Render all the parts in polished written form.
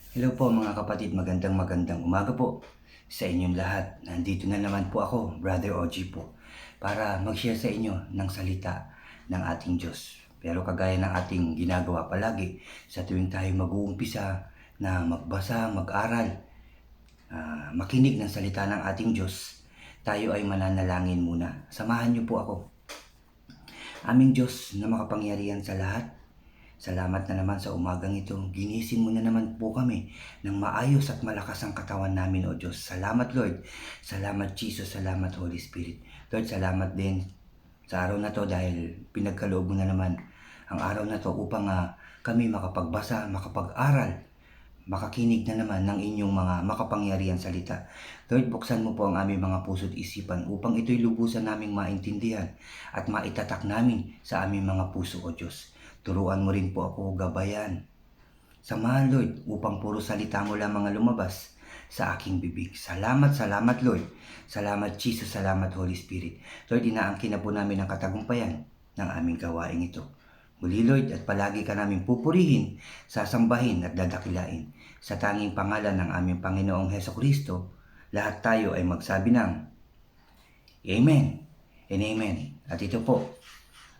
Hello po mga kapatid, magandang umaga po sa inyong lahat. Nandito na naman po ako, Brother OG po, para mag-share sa inyo ng salita ng ating Diyos. Pero kagaya ng ating ginagawa palagi sa tuwing tayo mag-uumpisa na magbasa, mag-aral, makinig ng salita ng ating Diyos, tayo ay mananalangin muna. Samahan niyo po ako. Aming Diyos na makapangyarihan sa lahat, salamat na naman sa umagang ito. Ginising mo na naman po kami ng maayos at malakas ang katawan namin, O Diyos. Salamat, Lord. Salamat, Jesus. Salamat, Holy Spirit. Lord, salamat din sa araw na to dahil pinagkaloob mo na naman ang araw na to upang kami makapagbasa, makapag-aral, makakinig na naman ng inyong mga makapangyarihan salita. Lord, buksan mo po ang aming mga puso't isipan upang ito'y lubusan naming maintindihan at maitatak namin sa aming mga puso, O Diyos. Turuan mo rin po ako, gabayan. Samahan, Lord, upang puro salita mo lamang ang lumabas sa aking bibig. Salamat, salamat, Lord. Salamat, Jesus. Salamat, Holy Spirit. Lord, inaangkin na po namin ang katagumpayan ng aming gawain ito. Muli, Lord, at palagi ka namin pupurihin, sasambahin at dadakilain. Sa tanging pangalan ng aming Panginoong Hesukristo, lahat tayo ay magsabi ng Amen and Amen. At ito po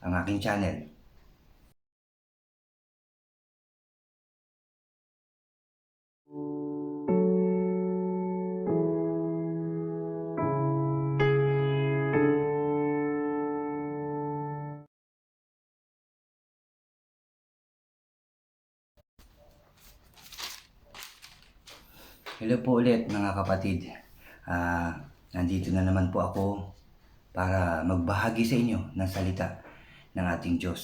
ang aking channel. Hello po ulit mga kapatid. Nandito na naman po ako para magbahagi sa inyo ng salita ng ating Diyos.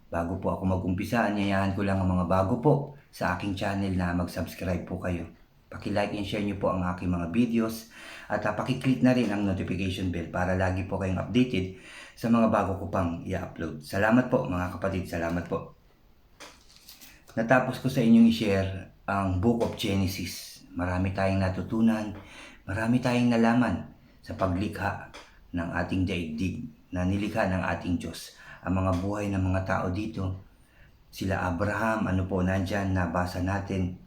Bago po ako mag-umpisa, anyayahan ko lang ang mga bago po sa aking channel na mag-subscribe po kayo. Paki-like and share nyo po ang aking mga videos at paki-click na rin ang notification bell para lagi po kayong updated sa mga bago ko pang i-upload. Salamat po mga kapatid, salamat po. Natapos ko sa inyong i-share ang Book of Genesis. Marami tayong natutunan, marami tayong nalaman sa paglikha ng ating daigdig na nilikha ng ating Diyos. Ang mga buhay ng mga tao dito, sila Abraham, nandyan, nabasa natin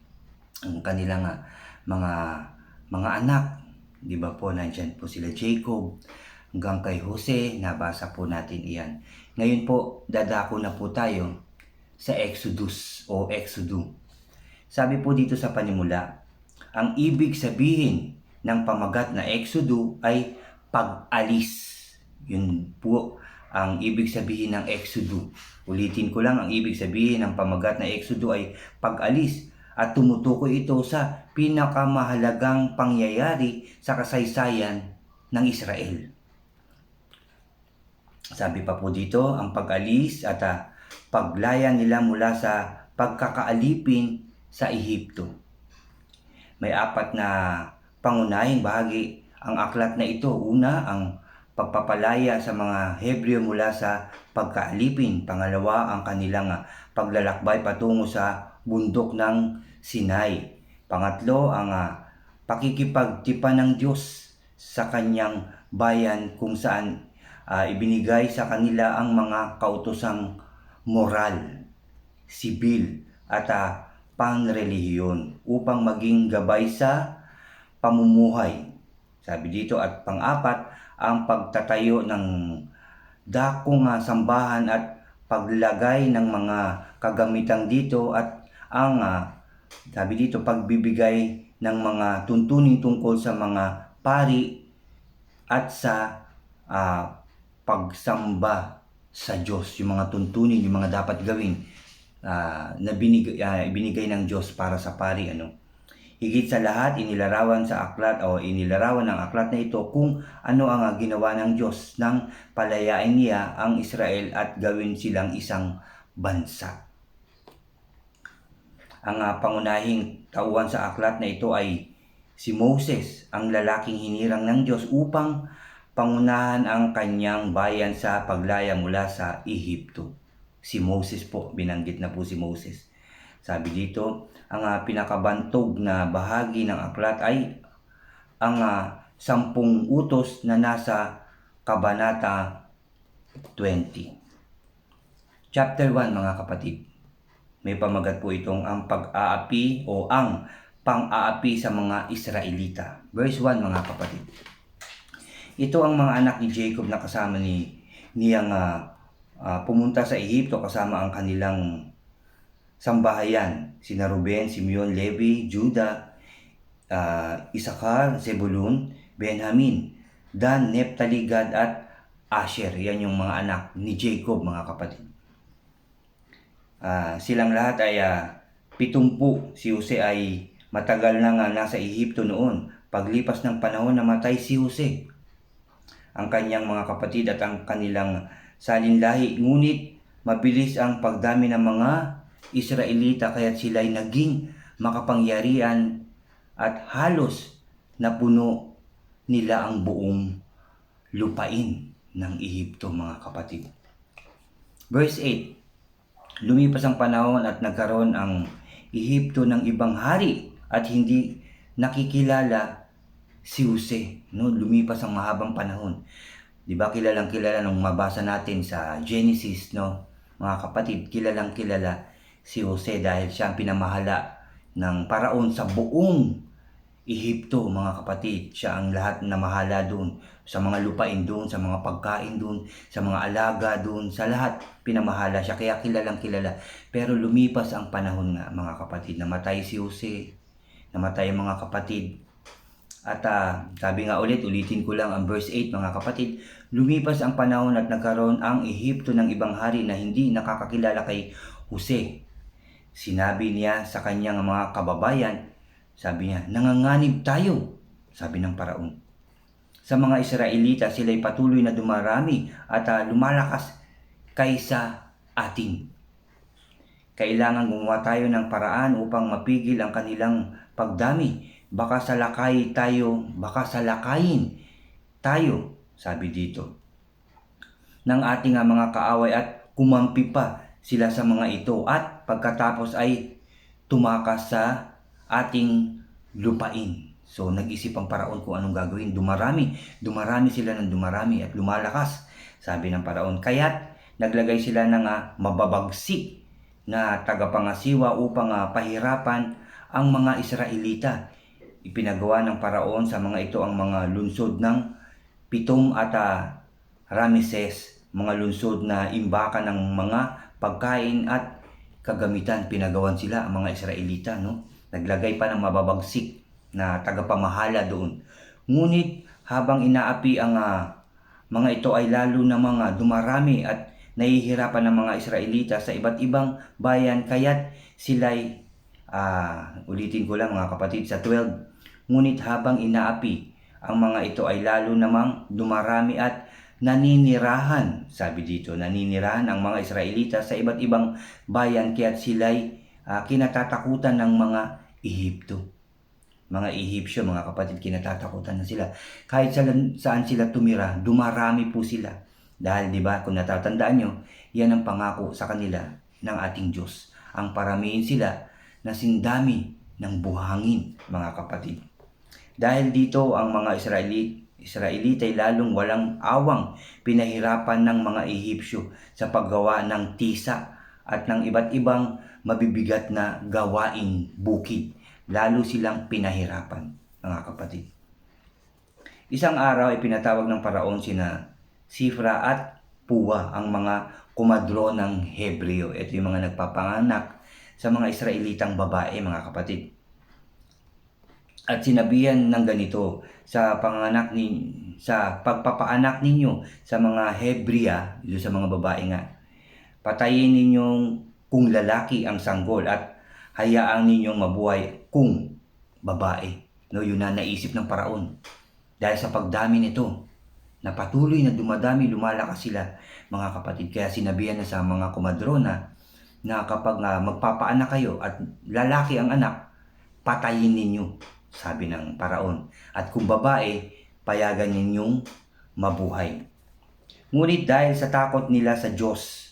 ang kanilang mga anak. Di ba po, nandyan po sila Jacob, hanggang kay Jose, nabasa po natin iyan. Ngayon po, dadako na po tayo sa Exodus o Exodo. Sabi po dito sa panimula, ang ibig sabihin ng pamagat na Exodo ay pag-alis. Yun po ang ibig sabihin ng Exodo. Ulitin ko lang, ang ibig sabihin ng pamagat na Exodo ay pag-alis at tumutukoy ito sa pinakamahalagang pangyayari sa kasaysayan ng Israel. Sabi pa po dito, ang pag-alis at paglaya nila mula sa pagkakaalipin sa Ehipto. May apat na pangunahing bahagi ang aklat na ito. Una, ang pagpapalaya sa mga Hebreo mula sa pagkaalipin. Pangalawa, ang kanilang paglalakbay patungo sa bundok ng Sinai. Pangatlo, ang pakikipagtipan ng Diyos sa kanyang bayan kung saan ibinigay sa kanila ang mga kautosang moral, sibil at panrelihiyon upang maging gabay sa pamumuhay. Sabi dito, at pang-apat, ang pagtatayo ng dakong sambahan at paglagay ng mga kagamitang dito at ang sabi dito, pagbibigay ng mga tuntunin tungkol sa mga pari at sa pagsamba sa Diyos, yung mga tuntunin, yung mga dapat gawin na ibinigay ng Diyos para sa pari. Higit sa lahat, inilarawan ng aklat na ito kung ano ang ginawa ng Diyos nang palayain niya ang Israel at gawin silang isang bansa. Ang pangunahing tauhan sa aklat na ito ay si Moses, ang lalaking hinirang ng Diyos upang pangunahan ang kanyang bayan sa paglaya mula sa Ehipto. Si Moses po, binanggit na po si Moses. Sabi dito, ang pinakabantog na bahagi ng aklat ay ang 10 utos na nasa Kabanata 20. Chapter 1 mga kapatid. May pamagat po itong ang pag-aapi o ang pang-aapi sa mga Israelita. Verse 1 mga kapatid. Ito ang mga anak ni Jacob na kasama niyang pumunta sa Ehipto kasama ang kanilang sambahayan. Sina Ruben, Simeon, Levi, Judah, Isakar, Zebulun, Benjamin, Dan, Nephtali, Gad at Asher. Yan yung mga anak ni Jacob mga kapatid. Silang lahat ay 70. Si Jose ay matagal na nga nasa Ehipto noon. Paglipas ng panahon namatay si Jose, ang kanyang mga kapatid at ang kanilang salinlahi. Ngunit mabilis ang pagdami ng mga Israelita kaya't sila'y naging makapangyarihan at halos napuno nila ang buong lupain ng Ehipto mga kapatid. Verse 8. Lumipas ang panahon at nagkaroon ang Ehipto ng ibang hari at hindi nakikilala si Jose. No? Lumipas ang mahabang panahon. Di ba kilalang kilala nung mabasa natin sa Genesis, no? Mga kapatid, kilalang kilala si Jose dahil siya ang pinamahala ng paraon sa buong Ehipto mga kapatid. Siya ang lahat na mahala doon, sa mga lupain doon, sa mga pagkain doon, sa mga alaga doon, sa lahat pinamahala siya, kaya kilalang kilala. Pero lumipas ang panahon nga mga kapatid, namatay si Jose, namatay ang mga kapatid. At sabi nga ulitin ko lang ang verse 8 mga kapatid, lumipas ang panahon at nagkaroon ang Ehipto ng ibang hari na hindi nakakakilala kay Jose. Sinabi niya sa kanyang mga kababayan, sabi niya, nanganganib tayo, sabi ng paraon. Sa mga Israelita, sila'y patuloy na dumarami at lumalakas kaysa atin. Kailangan gumawa tayo ng paraan upang mapigil ang kanilang pagdami. Baka salakayin tayo, sabi dito, ng ating mga kaaway at kumampi pa sila sa mga ito at pagkatapos ay tumakas sa ating lupain. So nag-isip ang paraon kung anong gagawin. Dumarami sila ng dumarami at lumalakas, sabi ng paraon. Kaya't naglagay sila ng mababagsik na tagapangasiwa upang pahirapan ang mga Israelita. Ipinagawa ng paraon sa mga ito ang mga lungsod ng Pitom at Rameses, mga lungsod na imbakan ng mga pagkain at kagamitan. Pinagawan sila ang mga Israelita, no? Naglagay pa ng mababagsik na tagapamahala doon. Ngunit habang inaapi ang mga ito ay lalo na mga dumarami at nahihirapan ng mga Israelita sa iba't ibang bayan, kaya't sila'y ulitin ko lang mga kapatid sa 12. Ngunit habang inaapi ang mga ito ay lalo namang dumarami at naninirahan, sabi dito, naninirahan ang mga Israelita sa iba't ibang bayan, kaya't sila'y kinatatakutan ng mga Ehipto. Mga Ehipsyo, mga kapatid, kinatatakutan na sila. Kahit saan sila tumira, dumarami po sila. Dahil, di ba, kung natatandaan nyo, yan ang pangako sa kanila ng ating Diyos. Ang paramihin sila na sindami ng buhangin, mga kapatid. Dahil dito, ang mga Israelita ay lalong walang awang pinahirapan ng mga Ehipsyo sa paggawa ng tisa at ng iba't ibang mabibigat na gawaing bukid. Lalo silang pinahirapan, mga kapatid. Isang araw ay pinatawag ng paraon sina Sifra at Puwa, ang mga kumadro ng Hebreo. Ito yung mga nagpapanganak sa mga Israelitang babae, mga kapatid. At sinabihan ng ganito, sa pagpapaanak ninyo sa mga Hebrea, sa mga babae nga, patayin ninyong kung lalaki ang sanggol at hayaang ninyong mabuhay kung babae. No, yun na naisip ng paraon. Dahil sa pagdami nito, na patuloy na dumadami, lumalakas sila, mga kapatid. Kaya sinabihan na sa mga kumadrona na kapag magpapaanak kayo at lalaki ang anak, patayin ninyo, sabi ng paraon. At kung babae, payagan ninyong mabuhay. Ngunit dahil sa takot nila sa Diyos,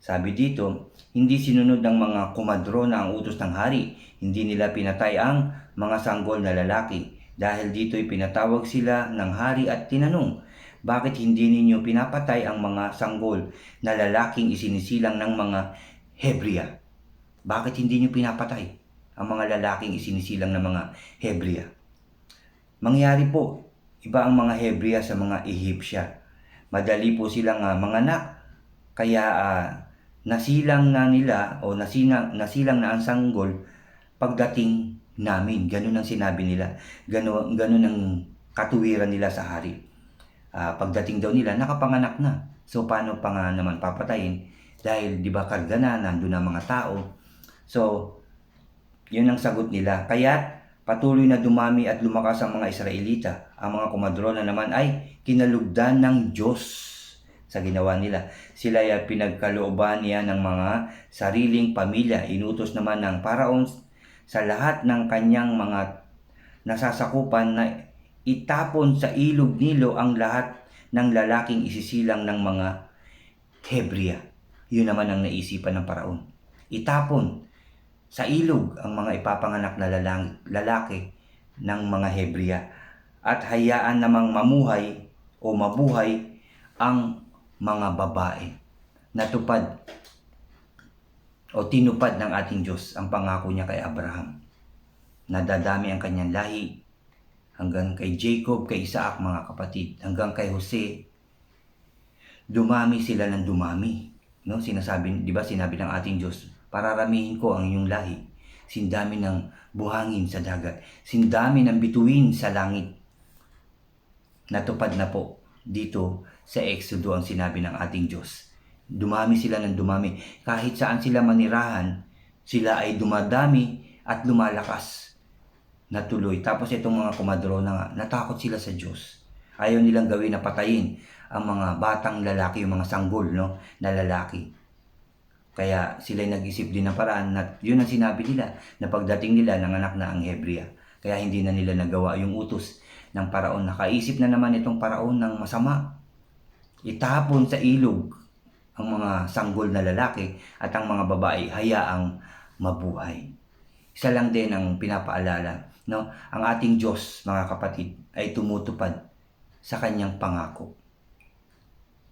sabi dito, hindi sinunod ng mga kumadrona ang utos ng hari. Hindi nila pinatay ang mga sanggol na lalaki. Dahil dito'y pinatawag sila ng hari at tinanong, Bakit hindi ninyo pinapatay ang mga sanggol na lalaking isinisilang ng mga Hebrea? Bakit hindi nyo pinapatay ang mga lalaking isinisilang ng mga Hebrea? Mangyari po, iba ang mga Hebrea sa mga Ehipsya. Madali po silang manganak, kaya nasilang na nila o nasilang na ang sanggol pagdating namin. Ganun ang sinabi nila. Ganun ang katuwiran nila sa hari. Pagdating daw nila, nakapanganak na. So, paano pa nga naman papatayin? Dahil, di ba, karga na, nandun ang mga tao. So, yun ang sagot nila. Kaya, patuloy na dumami at lumakas ang mga Israelita. Ang mga kumadrona naman ay kinalugdan ng Diyos sa ginawa nila. Sila ay pinagkalooban niya ng mga sariling pamilya. Inutos naman ng Paraon sa lahat ng kanyang mga nasasakupan na itapon sa ilog Nilo ang lahat ng lalaking isisilang ng mga Hebrea. Yun naman ang naisipan ng Paraon. Itapon sa ilog ang mga ipapanganak na lalaki ng mga Hebrea at hayaan namang mamuhay o mabuhay ang mga babae. Natupad o tinupad ng ating Diyos ang pangako niya kay Abraham. Nadadami ang kanyang lahi hanggang kay Jacob, kay Isaac, mga kapatid, hanggang kay Jose. Dumami sila ng dumami. No? Sinasabi, di ba, sinabi ng ating Diyos, pararamihin ko ang iyong lahi. Sindami ng buhangin sa dagat. Sindami ng bituin sa langit. Natupad na po dito sa Exodo ang sinabi ng ating Diyos. Dumami sila ng dumami. Kahit saan sila manirahan, sila ay dumadami at lumalakas na tuloy. Tapos itong mga kumadrona nga, natakot sila sa Diyos. Ayaw nilang gawin na patayin ang mga batang lalaki, yung mga sanggol, no, na lalaki. Kaya sila nag-isip din ng paraan na yun ang sinabi nila na pagdating nila nanganak na ang Hebrea. Kaya hindi na nila nagawa yung utos ng Paraon. Nakaisip na naman itong Paraon ng masama. Itapon sa ilog ang mga sanggol na lalaki at ang mga babae hayaang mabuhay. Isa lang din ang pinapaalala, no? Ang ating Diyos, mga kapatid, ay tumutupad sa kanyang pangako.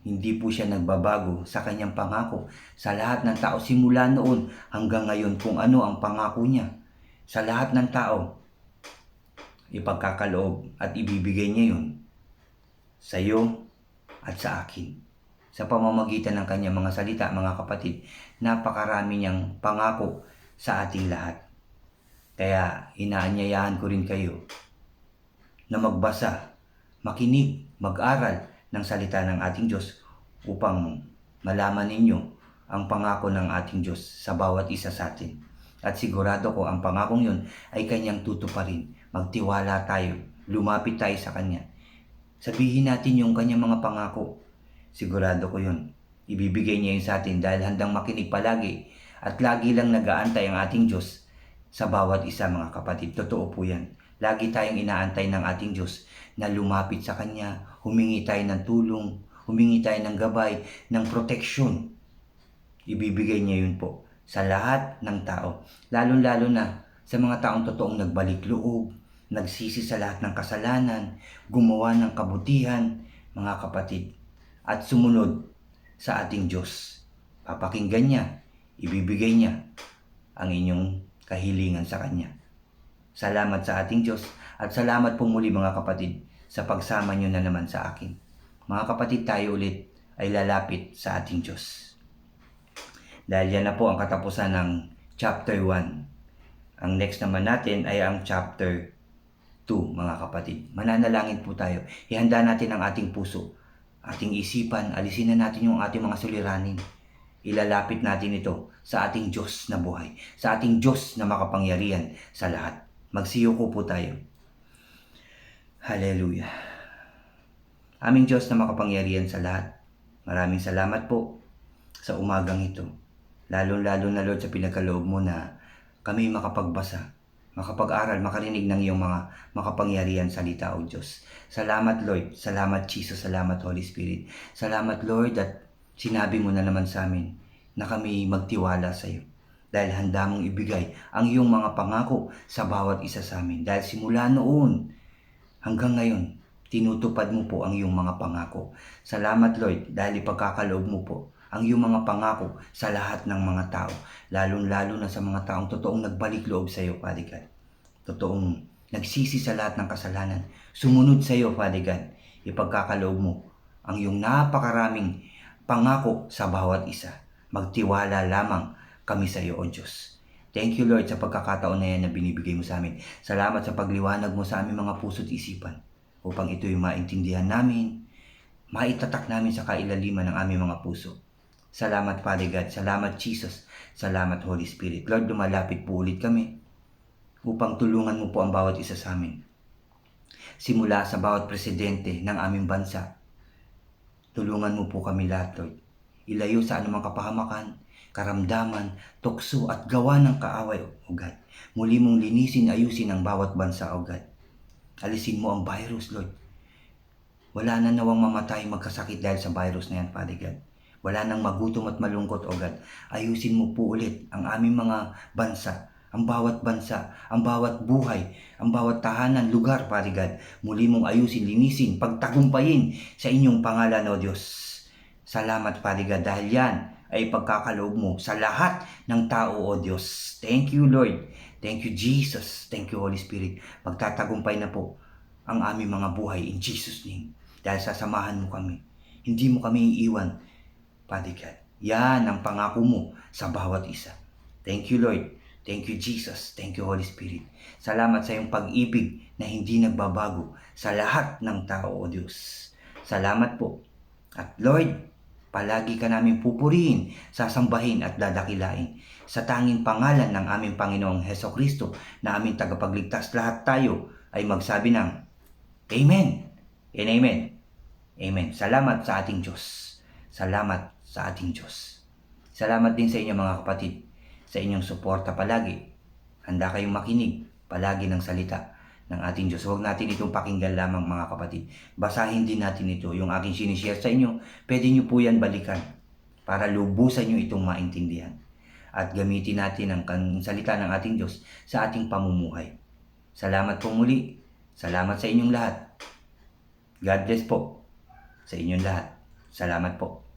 Hindi po siya nagbabago sa kanyang pangako sa lahat ng tao simula noon hanggang ngayon kung ano ang pangako niya. Sa lahat ng tao, ipagkakaloob at ibibigay niya yun sa iyo at sa akin. Sa pamamagitan ng kanyang mga salita, mga kapatid, napakarami niyang pangako sa ating lahat. Kaya inaanyayahan ko rin kayo na magbasa, makinig, mag-aral ng salita ng ating Diyos upang malaman ninyo ang pangako ng ating Diyos sa bawat isa sa atin. At sigurado ko ang pangakong yun ay kanyang tutuparin. Magtiwala tayo, lumapit tayo sa kanya. Sabihin natin yung kanyang mga pangako. Sigurado ko yun. Ibibigay niya yun sa atin dahil handang makinig palagi at lagi lang nag-aantay ang ating Diyos sa bawat isa, mga kapatid. Totoo po yan. Lagi tayong inaantay ng ating Diyos na lumapit sa Kanya, humingi tayo ng tulong, humingi tayo ng gabay, ng proteksyon. Ibibigay niya yun po sa lahat ng tao. Lalo-lalo na sa mga taong totoong nagbalik loob, nagsisi sa lahat ng kasalanan, gumawa ng kabutihan, mga kapatid, at sumunod sa ating Diyos. Papakinggan niya, ibibigay niya ang inyong kahilingan sa Kanya. Salamat sa ating Diyos at salamat po muli, mga kapatid, sa pagsama nyo na naman sa akin. Mga kapatid, tayo ulit ay lalapit sa ating Diyos. Dahil yan na po ang katapusan ng chapter 1. Ang next naman natin ay ang chapter 2, mga kapatid. Mananalangin po tayo. Ihanda natin ang ating puso, ating isipan, alisin na natin yung ating mga suliranin. Ilalapit natin ito sa ating Diyos na buhay, sa ating Diyos na makapangyarihan sa lahat. Magsiyuko po tayo. Hallelujah. Aming Diyos na makapangyarihan sa lahat, maraming salamat po sa umagang ito. Lalo-lalo na, Lord, sa pinagkaloob mo na kami makapagbasa, makapag-aral, makarinig ng iyong mga makapangyarihan salita, O Diyos. Salamat, Lord. Salamat, Jesus. Salamat, Holy Spirit. Salamat, Lord, at sinabi mo na naman sa amin na kami magtiwala sa iyo. Dahil handa mong ibigay ang iyong mga pangako sa bawat isa sa amin. Dahil simula noon hanggang ngayon, tinutupad mo po ang iyong mga pangako. Salamat Lord dahil ipagkakaloob mo po ang iyong mga pangako sa lahat ng mga tao, lalong-lalo na sa mga taong totoong nagbalik loob sa iyo, Father God. Totoong nagsisi sa lahat ng kasalanan, sumunod sa iyo, Father God. Ipagkakaloob mo ang iyong napakaraming pangako sa bawat isa. Magtiwala lamang kami sa iyo, O Diyos. Thank you, Lord, sa pagkakataon na yan na binibigay mo sa amin. Salamat sa pagliwanag mo sa aming mga puso't isipan upang ito'y maintindihan namin, maitatak namin sa kailaliman ng aming mga puso. Salamat, Father God. Salamat, Jesus. Salamat, Holy Spirit. Lord, lumalapit po ulit kami upang tulungan mo po ang bawat isa sa amin. Simula sa bawat presidente ng aming bansa, tulungan mo po kami lahat, Lord. Ilayo sa anumang kapahamakan, karamdaman, tukso at gawa ng kaaway, O God. Muli mong linisin, ayusin ang bawat bansa, O God. Alisin mo ang virus, Lord. Wala na nawang mamatay, magkasakit dahil sa virus na yan, Father God. Wala nang magutom at malungkot, O God. Ayusin mo po ulit ang aming mga bansa, ang bawat bansa, ang bawat buhay, ang bawat tahanan, lugar, Father God. Muli mong ayusin, linisin, pagtagumpayin sa inyong pangalan, O Diyos. Salamat, Father God, dahil yan ay pagkakaloob mo sa lahat ng tao, O Diyos. Thank you, Lord. Thank you, Jesus. Thank you, Holy Spirit. Magtatagumpay na po ang aming mga buhay in Jesus' name. Dahil sasamahan mo kami. Hindi mo kami iiwan, Father God. Yan ang pangako mo sa bawat isa. Thank you, Lord. Thank you, Jesus. Thank you, Holy Spirit. Salamat sa iyong pag-ibig na hindi nagbabago sa lahat ng tao, O Diyos. Salamat po. At Lord, palagi ka namin pupurihin, sasambahin at dadakilain. Sa tanging pangalan ng aming Panginoong Hesukristo na aming tagapagligtas, lahat tayo ay magsabi ng Amen and Amen. Amen. Salamat sa ating Diyos. Salamat sa ating Diyos. Salamat din sa inyo mga kapatid, sa inyong suporta palagi. Handa kayong makinig palagi ng salita ng ating Diyos. Huwag natin itong pakinggan lamang mga kapatid. Basahin din natin ito. Yung aking sinishare sa inyo, pwede nyo po yan balikan para lubusan nyo itong maintindihan. At gamitin natin ang salita ng ating Diyos sa ating pamumuhay. Salamat po muli. Salamat sa inyong lahat. God bless po sa inyong lahat. Salamat po.